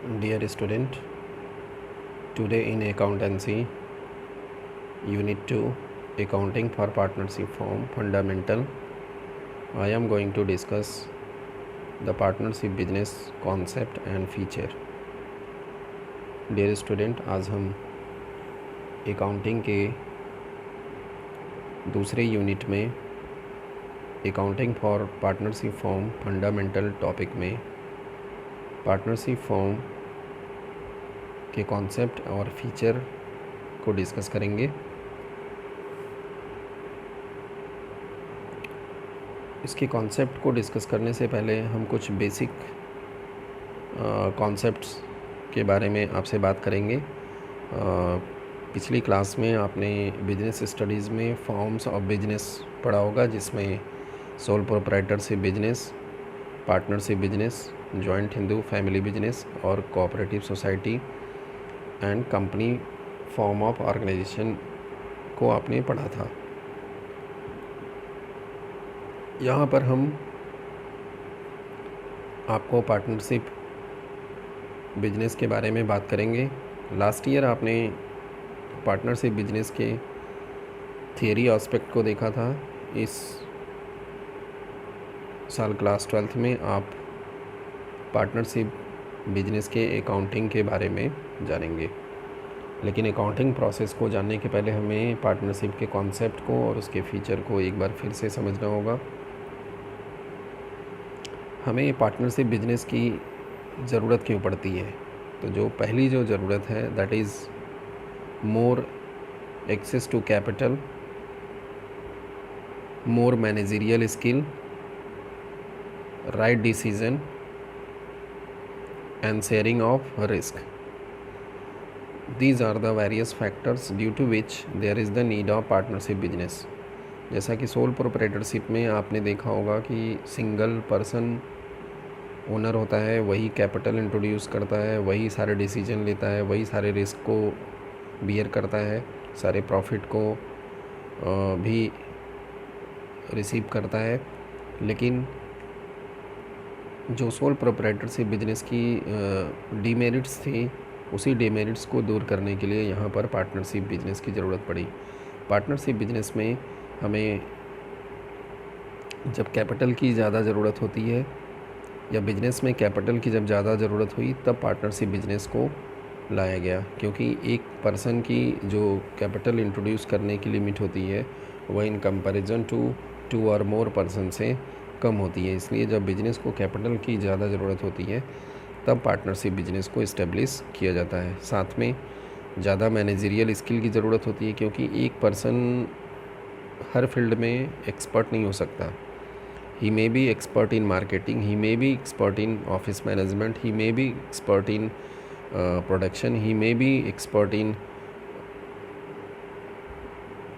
Dear student, today in accountancy, unit 2, accounting for partnership firm fundamental, I am going to discuss the partnership business concept and feature. Dear student, आज हम accounting के दूसरे unit में accounting for partnership form fundamental topic में partnership form के concept और feature को discuss करेंगे। इसके कॉन्सेप्ट को डिस्कस करने से पहले हम कुछ बेसिक कॉन्सेप्ट्स के बारे में आपसे बात करेंगे। पिछली क्लास में आपने बिजनेस स्टडीज़ में फॉर्म्स ऑफ बिजनेस पढ़ा होगा, जिसमें sole proprietorship business, partnership business, joint Hindu family business और cooperative society and company form of organisation को आपने पढ़ा था। यहाँ पर हम आपको पार्टनरशिप बिजनेस के बारे में बात करेंगे। लास्ट ईयर आपने पार्टनरशिप बिजनेस के थियरी एस्पेक्ट को देखा था। इस साल क्लास 12th में आप पार्टनरशिप बिजनेस के अकाउंटिंग के बारे में जानेंगे। लेकिन अकाउंटिंग प्रोसेस को जानने के पहले हमें पार्टनरशिप के कॉन्सेप्ट को और उसके फीचर को एक बार फिर से समझना होगा। हमें पार्टनरशिप बिजनेस की ज़रूरत क्यों पड़ती है? तो जो पहली जो ज़रूरत है that is more access to capital, more managerial skill, right decision and sharing of risk. These are the various factors due to which there is the need of partnership business. जैसा कि सोल प्रोप्राइटरशिप में आपने देखा होगा कि single person owner होता है, वही कैपिटल इंट्रोड्यूस करता है, वही सारे डिसीजन लेता है, वही सारे रिस्क को बियर करता है, सारे प्रॉफिट को भी रिसीव करता है। लेकिन जो सोल प्रोप्राइटरशिप बिजनेस की डीमेरिट्स थी, उसी डीमेरिट्स को दूर करने के लिए यहाँ पर पार्टनरशिप बिजनेस की ज़रूरत पड़ी। पार्टनरशिप बिजनेस में हमें जब कैपिटल की ज़्यादा ज़रूरत होती है या बिजनेस में कैपिटल की जब ज़्यादा ज़रूरत हुई, तब पार्टनरशिप बिजनेस को लाया गया, क्योंकि एक पर्सन की जो कैपिटल इंट्रोड्यूस करने की लिमिट होती है वह इन कंपैरिजन टू 2 और मोर पर्सन से कम होती है। इसलिए जब बिजनेस को कैपिटल की ज़्यादा ज़रूरत होती है तब पार्टनरशिप बिजनेस को इस्टेब्लिश किया जाता है। साथ में ज़्यादा मैनेजरियल स्किल की ज़रूरत होती है, क्योंकि एक पर्सन हर फील्ड में एक्सपर्ट नहीं हो सकता। He may be expert in marketing, he may be expert in office management, he may be expert in production, he may be expert in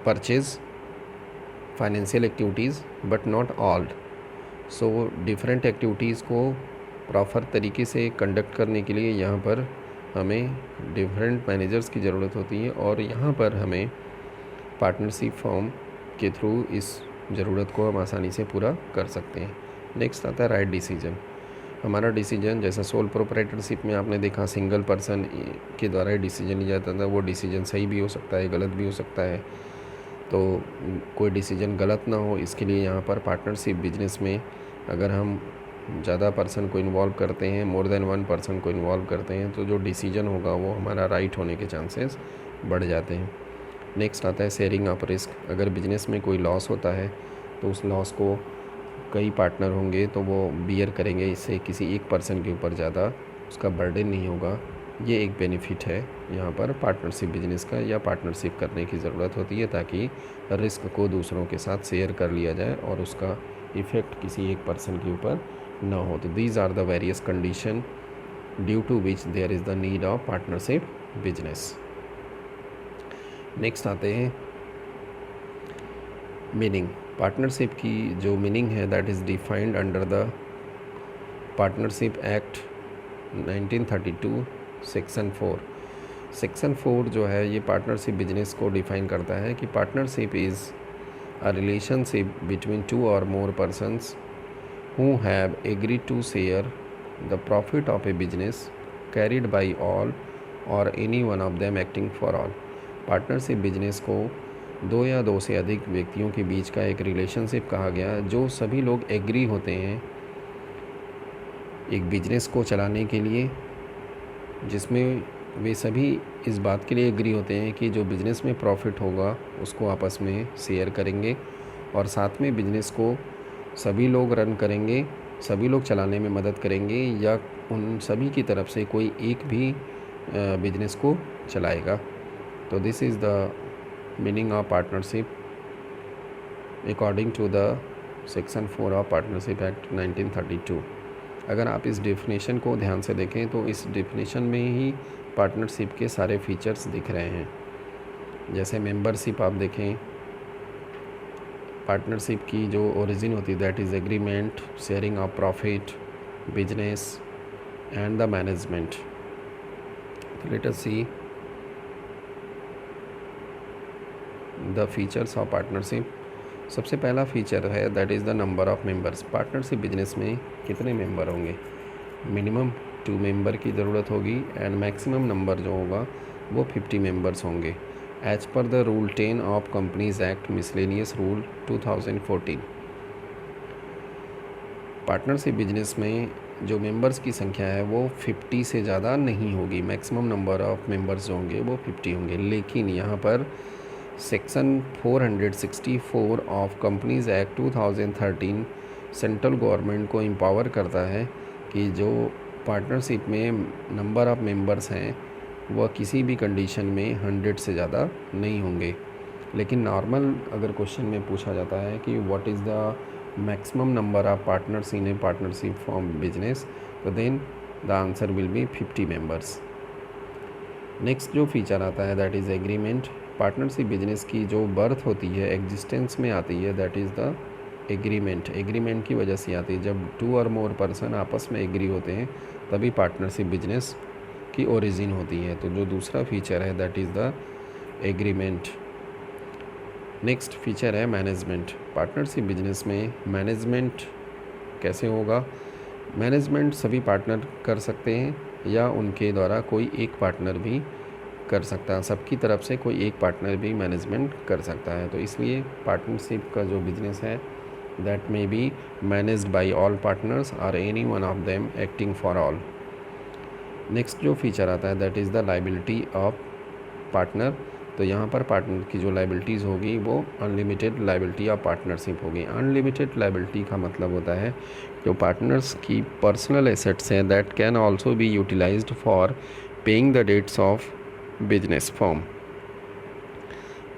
purchase, financial activities, but not all. So different activities को proper तरीके से conduct करने के लिए यहाँ पर हमें different managers की ज़रूरत होती है, और यहाँ पर हमें पार्टनरशिप फॉर्म के थ्रू इस ज़रूरत को हम आसानी से पूरा कर सकते हैं। नेक्स्ट आता है राइट डिसीजन। हमारा डिसीजन, जैसा सोल प्रोप्राइटरशिप में आपने देखा सिंगल पर्सन के द्वारा ही डिसीजन लिया जाता था। वो डिसीजन सही भी हो सकता है, गलत भी हो सकता है, तो कोई डिसीजन गलत ना हो, इसके लिए यहाँ पर पार्टनरशिप बिजनेस में अगर हम ज़्यादा पर्सन को इन्वॉल्व करते हैं, मोर देन 1 पर्सन को इन्वॉल्व करते हैं, तो जो डिसीजन होगा वो हमारा राइट होने के चांसेस बढ़ जाते हैं। नेक्स्ट आता है शेयरिंग ऑफ रिस्क। अगर बिजनेस में कोई लॉस होता है तो उस लॉस को कई पार्टनर होंगे तो वो बियर करेंगे, इससे किसी एक पर्सन के ऊपर ज़्यादा उसका बर्डन नहीं होगा। ये एक बेनिफिट है यहाँ पर पार्टनरशिप बिजनेस का, या पार्टनरशिप करने की ज़रूरत होती है ताकि रिस्क को दूसरों के साथ शेयर कर लिया जाए और उसका इफ़ेक्ट किसी एक पर्सन के ऊपर ना हो। तो these are the various condition due to which there is the need of partnership business. Next आते हैं मीनिंग। पार्टनरशिप की जो मीनिंग है that is defined under the partnership act 1932 section 4। Section 4 जो है ये पार्टनरशिप बिजनेस को डिफाइन करता है कि partnership is a relationship between 2 और मोर persons who have agreed to share the profit of a business carried by all और any one of them acting for all. Partnership business को दो या दो से अधिक व्यक्तियों के बीच का एक रिलेशनशिप कहा गया जो सभी लोग एग्री होते हैं एक बिजनेस को चलाने के लिए, जिसमें वे सभी इस बात के लिए एग्री होते हैं कि जो बिज़नेस में प्रॉफिट होगा उसको आपस में शेयर करेंगे और साथ में बिज़नेस को सभी लोग रन करेंगे, सभी लोग चलाने में मदद करेंगे या उन सभी की तरफ से कोई एक भी बिज़नेस को चलाएगा। तो this is the meaning of partnership according to the section 4 of partnership act 1932। अगर आप इस डेफिनेशन को ध्यान से देखें तो इस डेफिनेशन में ही पार्टनरशिप के सारे फीचर्स दिख रहे हैं। जैसे मेंबरशिप आप देखें, पार्टनरशिप की जो ओरिजिन होती है that is agreement, sharing of profit, business and the management. Let us see the features of partnership. सबसे पहला फीचर है that is the number of members. Partnership business में कितने मेंबर होंगे? मिनिमम 2 मेंबर की ज़रूरत होगी एंड मैक्सिमम नंबर जो होगा वो 50 मेंबर्स होंगे as per the rule 10 of companies act miscellaneous rule 2014। Partnership business में जो मेंबर्स की संख्या है वो 50 से ज़्यादा नहीं होगी। मैक्सिमम नंबर ऑफ़ मेंबर्स जो होंगे वो 50 होंगे। लेकिन यहाँ पर section 464 of companies act 2013 central government को एम्पावर करता है कि जो पार्टनरशिप में नंबर ऑफ़ मेंबर्स हैं वह किसी भी कंडीशन में 100 से ज़्यादा नहीं होंगे। लेकिन नॉर्मल अगर क्वेश्चन में पूछा जाता है कि what is the maximum number of partners in a partnership form business, तो then the answer will be 50 members. Next जो फीचर आता है that is agreement. Partnership business की जो बर्थ होती है, एग्जिस्टेंस में आती है, that is the agreement. Agreement की वजह से आती है। जब 2 और मोर पर्सन आपस में एग्री होते हैं तभी पार्टनरशिप बिजनेस की ओरिजिन होती है। तो जो दूसरा फीचर है that is the agreement. Next feature है मैनेजमेंट। पार्टनरशिप बिजनेस में मैनेजमेंट कैसे होगा? मैनेजमेंट सभी पार्टनर कर सकते हैं या उनके द्वारा कोई एक पार्टनर भी कर सकता है। सबकी तरफ से कोई एक पार्टनर भी मैनेजमेंट कर सकता है। तो इसलिए पार्टनरशिप का जो बिज़नेस है that may be managed by all partners और any one of them acting for all. Next जो फीचर आता है that is the liability of partner. तो यहाँ पर पार्टनर की जो लायबिलिटीज़ होगी वो अनलिमिटेड लायबिलिटी ऑफ पार्टनरशिप होगी। अनलिमिटेड लायबिलिटी का मतलब होता है जो पार्टनर्स की पर्सनल एसेट्स हैं that can also be utilised for paying the debts of business form.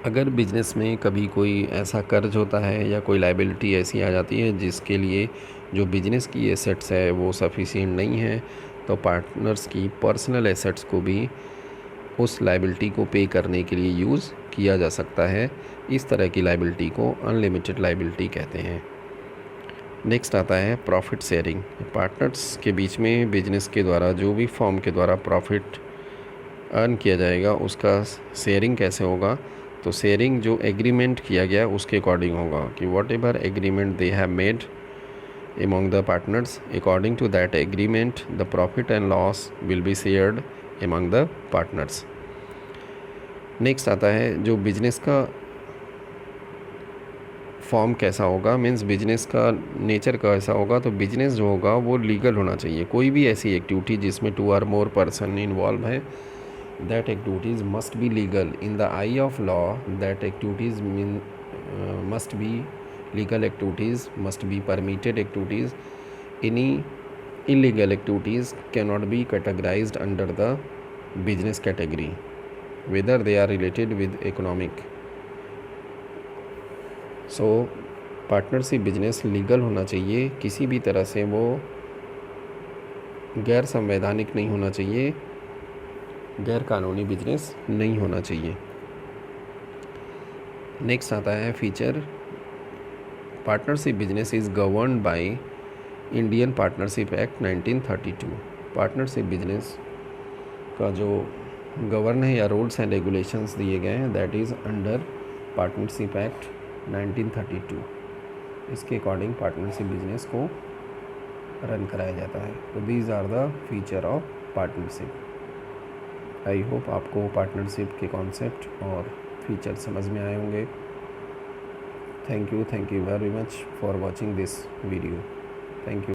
अगर बिजनेस में कभी कोई ऐसा कर्ज होता है या कोई लायबिलिटी ऐसी आ जाती है जिसके लिए जो बिजनेस की एसेट्स है वो सफिशिएंट नहीं है, तो पार्टनर्स की पर्सनल एसेट्स को भी उस लायबिलिटी को पे करने के लिए यूज़ किया जा सकता है। इस तरह की लायबिलिटी को अनलिमिटेड लायबिलिटी कहते हैं। नेक्स्ट आता है प्रॉफिट शेयरिंग। पार्टनर्स के बीच में बिजनेस के द्वारा जो भी फॉर्म के द्वारा प्रॉफिट अर्न किया जाएगा उसका शेयरिंग कैसे होगा? तो शेयरिंग जो एग्रीमेंट किया गया उसके अकॉर्डिंग होगा कि what ever agreement they have made among the partners, according to that agreement the profit and loss will be shared among the partners। Next आता है जो बिजनेस का फॉर्म कैसा होगा, मीन्स बिजनेस का नेचर कैसा होगा। तो बिजनेस जो होगा वो लीगल होना चाहिए। कोई भी ऐसी एक्टिविटी जिसमें 2 और मोर पर्सन इन्वॉल्व है that activities must be legal in the eye of law। that activities must be legal activities, must be permitted activities। any illegal activities cannot be categorized under the business category whether they are related with economic। so partnership business legal होना चाहिए, किसी भी तरह से वो गैर संवैधानिक नहीं होना चाहिए, गैर कानूनी बिजनेस नहीं होना चाहिए। नेक्स्ट आता है feature partnership business is governed by Indian partnership act 1932। Partnership business का जो गवर्न है या रूल्स एंड रेगुलेशंस दिए गए हैं that is under partnership act 1932। इसके अकॉर्डिंग पार्टनरशिप बिजनेस को रन कराया जाता है। तो these are the feature of partnership. I hope आपको पार्टनरशिप के कॉन्सेप्ट और फीचर समझ में आए होंगे। Thank you very much for watching this video. Thank you.